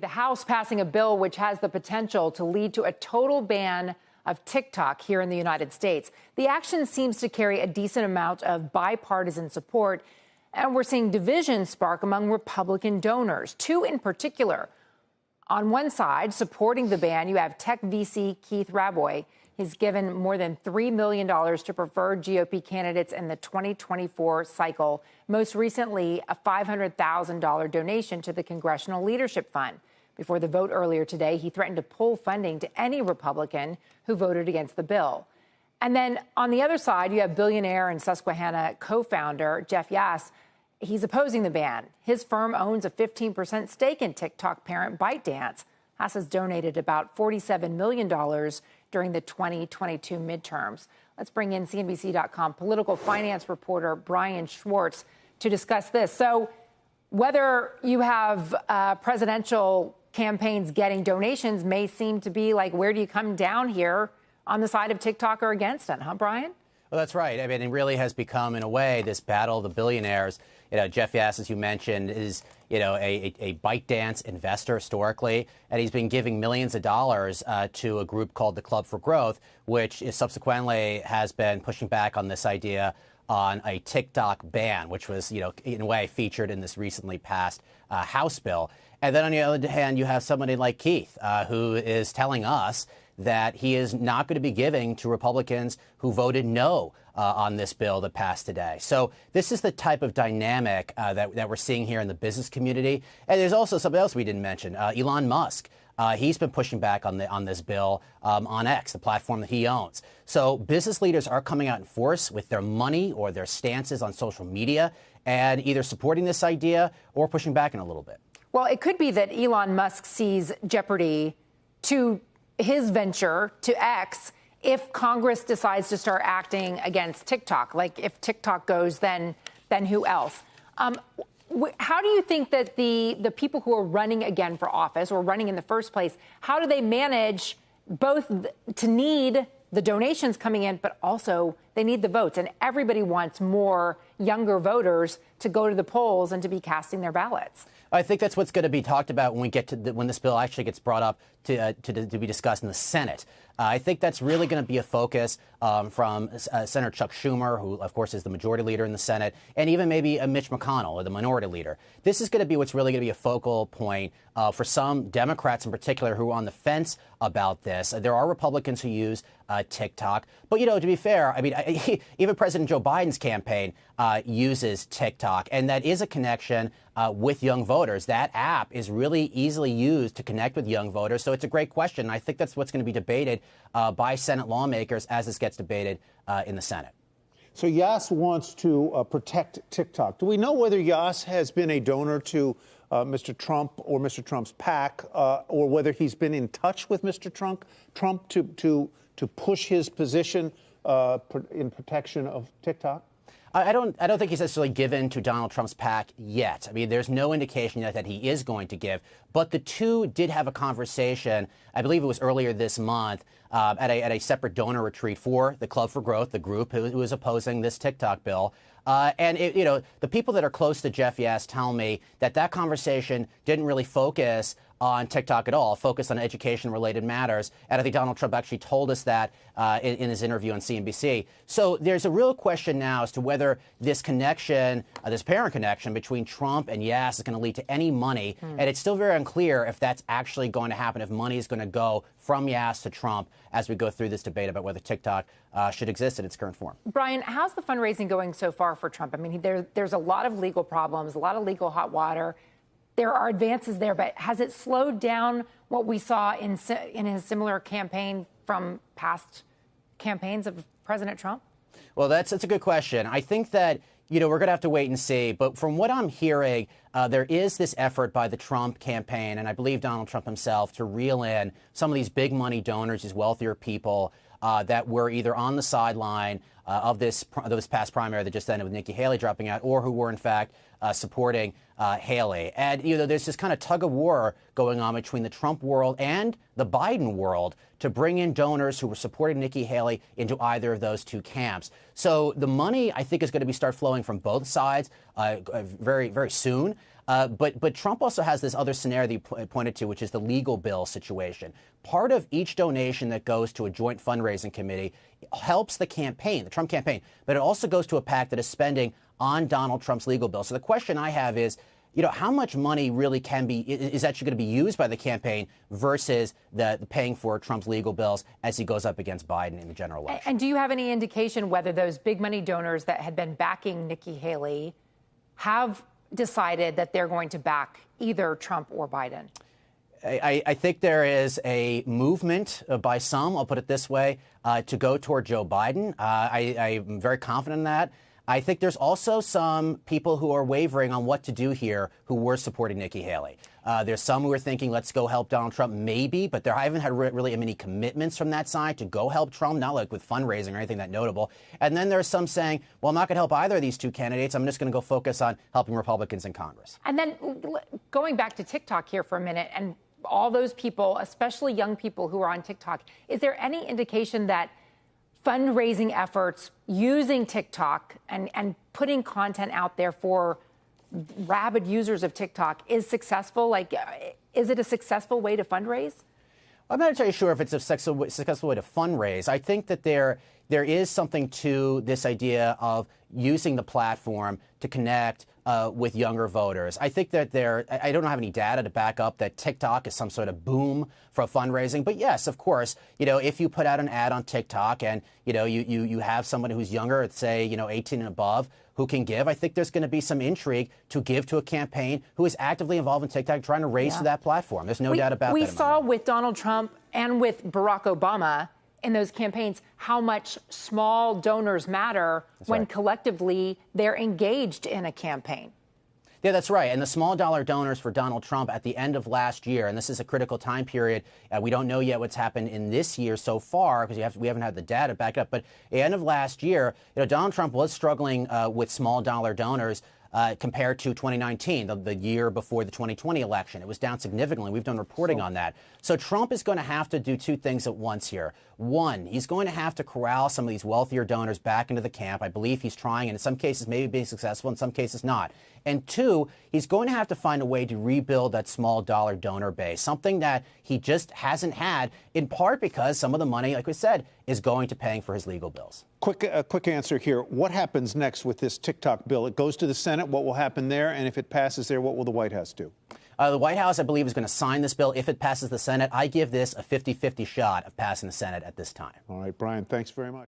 The House passing a bill which has the potential to lead to a total ban of TikTok here in the United States. The action seems to carry a decent amount of bipartisan support, and we're seeing division spark among Republican donors, two in particular. On one side, supporting the ban, you have tech VC Keith Rabois. He's given more than $3 million to preferred GOP candidates in the 2024 cycle. Most recently, a $500,000 donation to the Congressional Leadership Fund. Before the vote earlier today, he threatened to pull funding to any Republican who voted against the bill. And then on the other side, you have Billionaire and Susquehanna co-founder Jeff Yass. He's opposing the ban. His firm owns a 15% stake in TikTok parent ByteDance. Yass has donated about $47 million during the 2022 midterms. Let's bring in CNBC.com political finance reporter Brian Schwartz to discuss this. So whether you have presidential campaigns getting donations may seem to be like, where do you come down here on the side of TikTok or against it, huh, Brian? Well, that's right. I mean, it really has become, in a way, this battle of the billionaires. Jeff Yass, as you mentioned, is, a ByteDance investor historically, and he's been giving millions of dollars to a group called the Club for Growth, which is subsequently has been pushing back on this idea on a TikTok ban, which was, in a way featured in this recently passed House bill. And then on the other hand, you have somebody like Keith, who is telling us that he is not going to be giving to Republicans who voted no on this bill that passed today. So this is the type of dynamic that we're seeing here in the business community. And there's also something else we didn't mention. Elon Musk. He's been pushing back on this bill on X, the platform that he owns. So business leaders are coming out in force with their money or their stances on social media and either supporting this idea or pushing back in a little bit. Well, it could be that Elon Musk sees jeopardy to his venture to X if Congress decides to start acting against TikTok. Like if TikTok goes, then who else? How do you think that the people who are running again for office or running in the first place, how do they manage both to need the donations coming in, but also they need the votes? And everybody wants more younger voters to go to the polls and to be casting their ballots. I think that's what's going to be talked about when we get to when this bill actually gets brought up to be discussed in the Senate. I think that's really going to be a focus from Senator Chuck Schumer, who, of course, is the majority leader in the Senate, and even maybe Mitch McConnell, or the minority leader. This is going to be what's really going to be a focal point for some Democrats in particular who are on the fence about this. There are Republicans who use TikTok. But, to be fair, I mean, even President Joe Biden's campaign uses TikTok, and that is a connection with young voters. That app is really easily used to connect with young voters. So it's a great question. I think that's what's going to be debated by Senate lawmakers as this gets debated in the Senate. So Yass wants to protect TikTok. Do we know whether Yass has been a donor to Mr. Trump or Mr. Trump's PAC, or whether he's been in touch with Mr. Trump to push his position in protection of TikTok? I don't think he's necessarily given to Donald Trump's PAC yet. I mean, there's no indication yet that he is going to give. But the two did have a conversation, I believe it was earlier this month, at a separate donor retreat for the Club for Growth, the group who is opposing this TikTok bill. And, the people that are close to Jeff Yass tell me that conversation didn't really focus on TikTok at all, focused on education-related matters. And I think Donald Trump actually told us that in his interview on CNBC. So there's a real question now as to whether this connection, this parent connection between Trump and Yass is going to lead to any money. And it's still very unclear if that's actually going to happen, if money is going to go from Yass to Trump as we go through this debate about whether TikTok should exist in its current form. Brian, how's the fundraising going so far for Trump? I mean, there's a lot of legal problems, a lot of legal hot water. There are advances there, but has it slowed down what we saw in his similar campaign from past campaigns of President Trump? Well, that's a good question. I think that, we're going to have to wait and see. But from what I'm hearing, there is this effort by the Trump campaign, and I believe Donald Trump himself, to reel in some of these big money donors, these wealthier people that were either on the sideline of this past primary that just ended with Nikki Haley dropping out, or who were, in fact, supporting Haley. And, there's this kind of tug of war going on between the Trump world and the Biden world to bring in donors who were supporting Nikki Haley into either of those two camps. So the money, I think, is going to start flowing from both sides very, very soon. But Trump also has this other scenario that you pointed to, which is the legal bill situation. Part of each donation that goes to a joint fundraising committee helps the campaign, the Trump campaign, but it also goes to a PAC that is spending on Donald Trump's legal bill. So the question I have is, how much money really is actually going to be used by the campaign versus the paying for Trump's legal bills as he goes up against Biden in the general election? And do you have any indication whether those big money donors that had been backing Nikki Haley have decided that they're going to back either Trump or Biden? I think there is a movement by some, I'll put it this way, to go toward Joe Biden. I'm very confident in that. I think there's also some people who are wavering on what to do here who were supporting Nikki Haley. There's some who are thinking, let's go help Donald Trump, maybe, but I haven't had really many commitments from that side to go help Trump, not like with fundraising or anything that notable. And then there's some saying, well, I'm not going to help either of these two candidates. I'm just going to go focus on helping Republicans in Congress. And then going back to TikTok here for a minute, and all those people, especially young people who are on TikTok, is there any indication that fundraising efforts using TikTok and putting content out there for rabid users of TikTok is successful? Like, is it a successful way to fundraise? I'm not entirely sure if it's a successful way to fundraise. I think that there is something to this idea of using the platform to connect with younger voters. I think that I don't have any data to back up that TikTok is some sort of boom for fundraising. But yes, of course, if you put out an ad on TikTok and, you have somebody who's younger, say, 18 and above, who can give, I think there's going to be some intrigue to give to a campaign who is actively involved in TikTok trying to raise to that platform. There's no doubt about that. We saw with Donald Trump and with Barack Obama in those campaigns how much small donors matter when collectively they're engaged in a campaign. Yeah, that's right. And the small dollar donors for Donald Trump at the end of last year, and this is a critical time period. We don't know yet what's happened in this year so far because we haven't had the data back up. But at the end of last year, Donald Trump was struggling with small dollar donors compared to 2019, the year before the 2020 election. It was down significantly. We've done reporting on that. So Trump is going to have to do two things at once here. One, he's going to have to corral some of these wealthier donors back into the camp. I believe he's trying, and in some cases maybe being successful, in some cases not. And two, he's going to have to find a way to rebuild that small dollar donor base, something that he just hasn't had, in part because some of the money, like we said, is going to paying for his legal bills. Quick answer here. What happens next with this TikTok bill? It goes to the Senate. What will happen there? And if it passes there, what will the White House do? The White House, I believe, is going to sign this bill. If it passes the Senate, I give this a 50-50 shot of passing the Senate at this time. All right, Brian, thanks very much.